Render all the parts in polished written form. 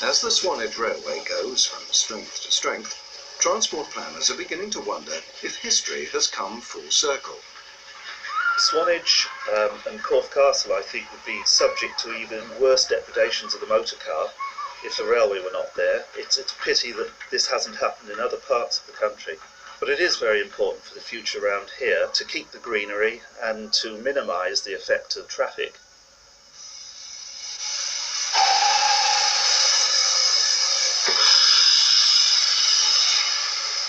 As the Swanage Railway goes from strength to strength, transport planners are beginning to wonder if history has come full circle. Swanage and Corfe Castle, I think, would be subject to even worse depredations of the motor car if the railway were not there. It's a pity that this hasn't happened in other parts of the country. But it is very important for the future around here to keep the greenery and to minimise the effect of traffic.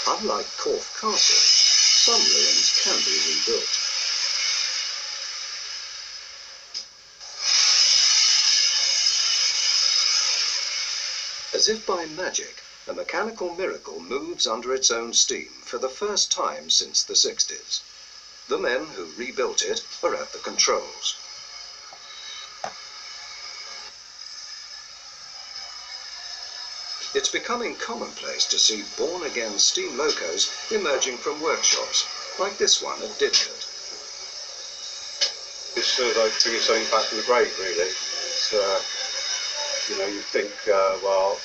Unlike Corfe Castle, some ruins can be rebuilt. As if by magic, a mechanical miracle moves under its own steam for the first time since the 60s. The men who rebuilt it are at the controls. It's becoming commonplace to see born-again steam locos emerging from workshops, like this one at Didcot. It's sort of like bringing something back from the grave, really. It's, you know, you think, well,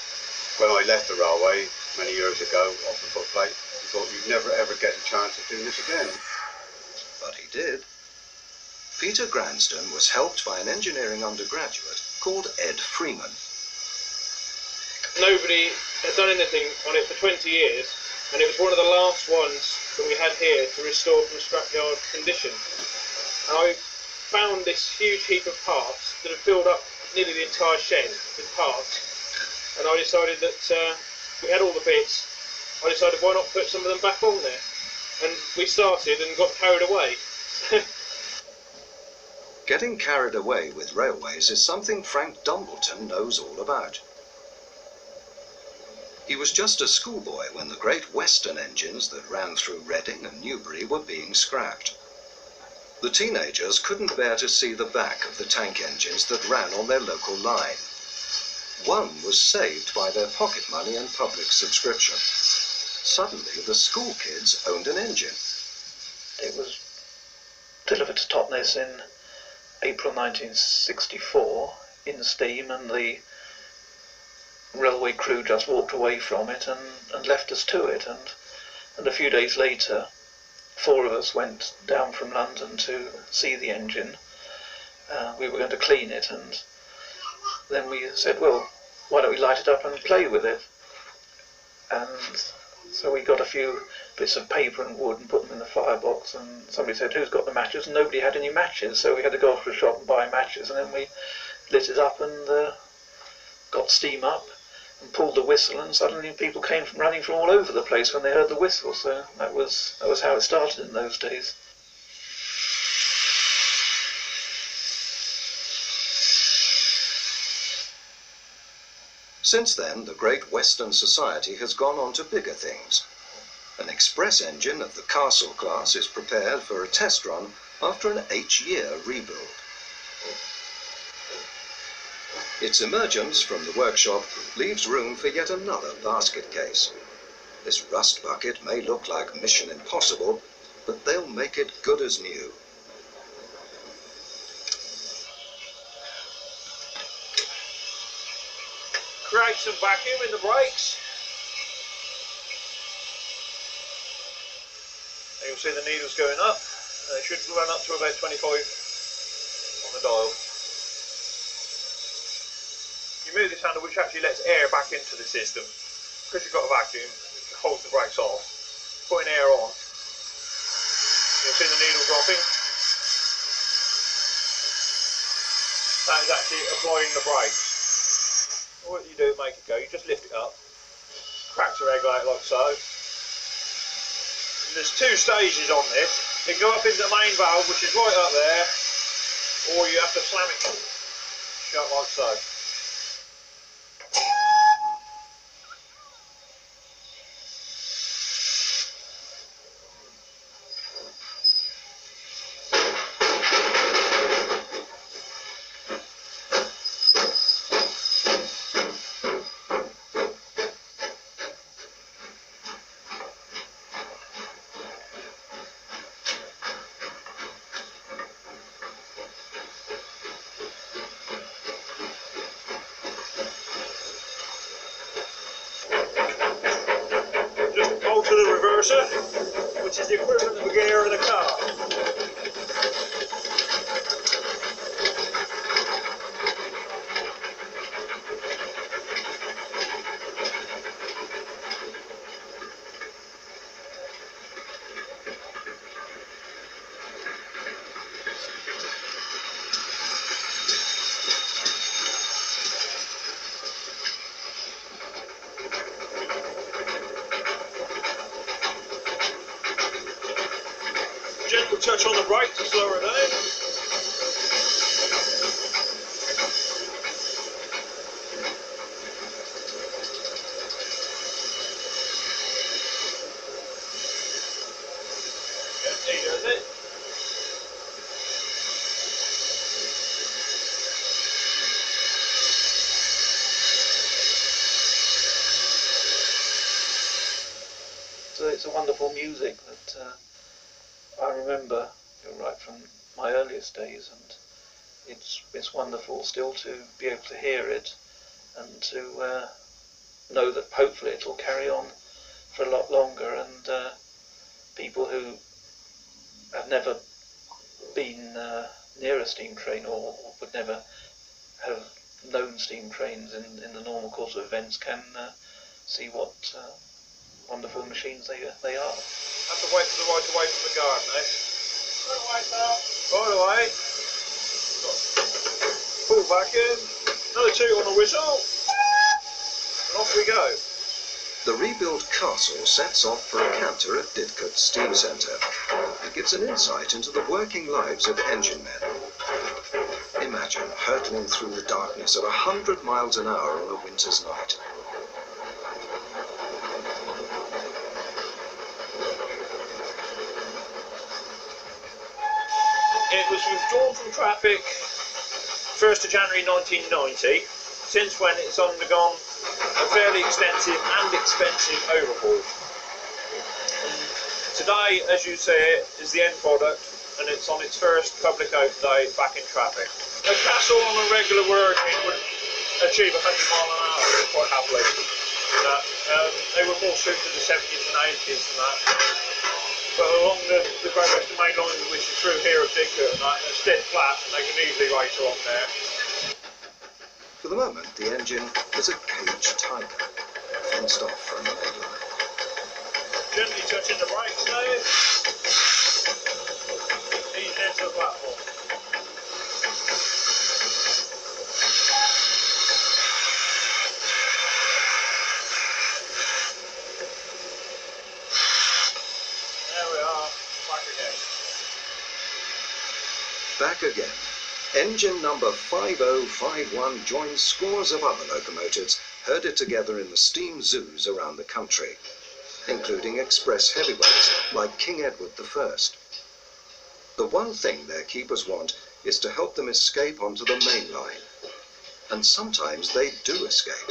when I left the railway many years ago off the footplate, you thought you'd never ever get a chance of doing this again. But he did. Peter Granston was helped by an engineering undergraduate called Ed Freeman. Nobody had done anything on it for 20 years, and it was one of the last ones that we had here to restore from scrapyard condition. And I found this huge heap of parts that had filled up nearly the entire shed with parts, and I decided that we had all the bits. I decided why not put some of them back on there, and we started and got carried away. Getting carried away with railways is something Frank Dumbleton knows all about. He was just a schoolboy when the Great Western engines that ran through Reading and Newbury were being scrapped. The teenagers couldn't bear to see the back of the tank engines that ran on their local line. One was saved by their pocket money and public subscription. Suddenly, the school kids owned an engine. It was delivered to Totnes in April 1964 in steam, and the railway crew just walked away from it and left us to it. And a few days later, 4 of us went down from London to see the engine. We were going to clean it, and then we said, well, why don't we light it up and play with it? And so we got a few bits of paper and wood and put them in the firebox, and somebody said, who's got the matches? And nobody had any matches, so we had to go off to a shop and buy matches, and then we lit it up and got steam up and pulled the whistle, and suddenly people came running from all over the place when they heard the whistle. So that was how it started in those days. Since then, the Great Western Society has gone on to bigger things. An express engine of the Castle class is prepared for a test run after an 8-year rebuild. Its emergence from the workshop leaves room for yet another basket case. This rust bucket may look like Mission Impossible, but they'll make it good as new. Create some vacuum in the brakes. And you'll see the needles going up. They should run up to about 25 on the dial. You move this handle, which actually lets air back into the system. Because you've got a vacuum, it holds the brakes off. Putting air on, you'll see the needle dropping. That is actually applying the brakes. What you do, make it go, you just lift it up, crack the regulator like so. And there's 2 stages on this. It can go up into the main valve, which is right up there, or you have to slam it shut like so. reverser, which is the equivalent of the gear in a car. Gentle touch on the brake to slow her down. Gently does it. So it's a wonderful music that I remember right from my earliest days, and it's wonderful still to be able to hear it and to know that hopefully it will carry on for a lot longer, and people who have never been near a steam train or would never have known steam trains in the normal course of events can see what wonderful machines they are. Have to wait for the right away from the garden, eh? Right away, sir. Right away. Pull back in. Another toot on the whistle. And off we go. The rebuilt castle sets off for a canter at Didcot Steam Centre. It gives an insight into the working lives of engine men. Imagine hurtling through the darkness at 100 miles an hour on a winter's night. It was withdrawn from traffic 1st of January 1990, since when it's undergone a fairly extensive and expensive overhaul. And today, as you say it, is the end product, and it's on its first public out day back in traffic. A castle on a regular working would achieve 100 miles an hour quite happily. They were more suited to the 70s and 80s than that. But along the Great Western Main Line, which is through here at Didcot and that, it's dead flat, and they can easily race along there. For the moment, the engine is a caged tiger, fenced off from the main line. Gently touching the brakes now. Ease into the platform. There we are, back again. Back again. Engine number 5051 joins scores of other locomotives herded together in the steam zoos around the country, including express heavyweights like King Edward I. The one thing their keepers want is to help them escape onto the main line. And sometimes they do escape.